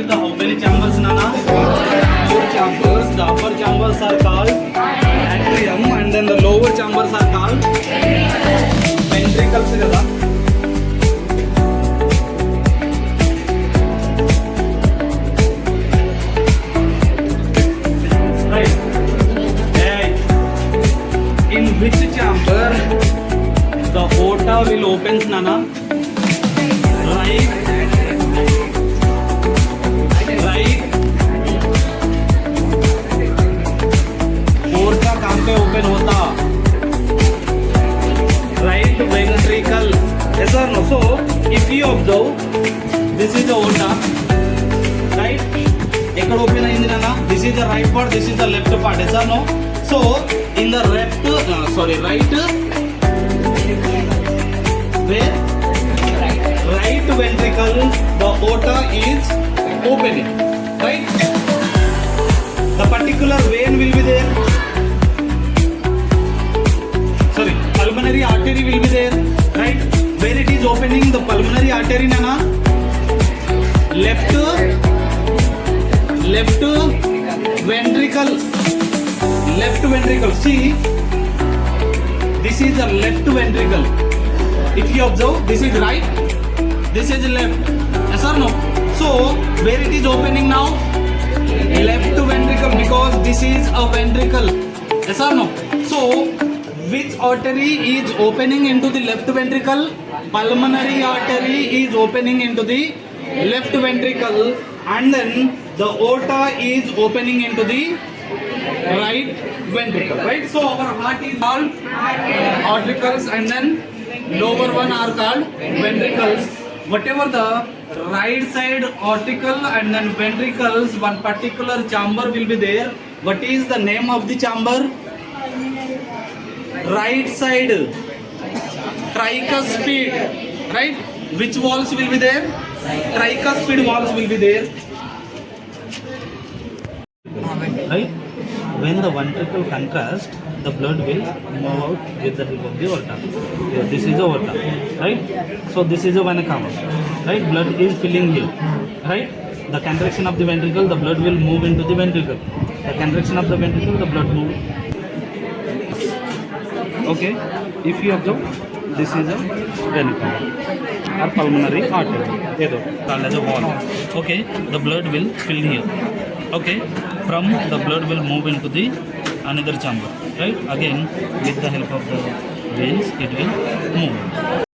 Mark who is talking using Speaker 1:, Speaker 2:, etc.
Speaker 1: with the how many chambers, Nana? 4 chambers. The upper chambers are called atrium, and then the lower chambers are called ventricles. Kada? Right. Hey. In which chamber the aorta will open, Nana? Right. Open होता right ventricle, yes or no? So if you observe, this is the aorta, right? ekkada open ayindi nana, this is the right part, this is the left part, yes or no? So in the right where right ventricle the aorta is opening, right? The particular vein will be there, pulmonary artery will be there, right? Where it is opening, the pulmonary artery, nana, left ventricle, see, this is the left ventricle. If you observe, this is right, this is left, yes or no? So where it is opening now? Left ventricle, because this is a ventricle, yes or no? So which artery is opening into the left ventricle? Pulmonary artery is opening into the left ventricle, and then the aorta is opening into the right ventricle, right? So our heart is called auricles, and then lower one are called ventricles. whatever the right side auricle and then ventricles, one particular chamber will be there. What is the name of the chamber? Right side tricuspid, right? Which walls will be there? Tricuspid walls will be there, right? When the ventricle concussed, the blood will move out with the help of the aorta. Yeah, this is the aorta, right? So this is a vena cava, right? Blood is filling here, right? The contraction of the ventricle, the blood will move into the ventricle. The contraction of the ventricle, the blood move. Okay, if you observe, this is a vena cava or pulmonary artery, either called as a wall. Okay, the blood will fill here. Okay, from the blood will move into the another chamber, right? Again, with the help of the veins, it will move.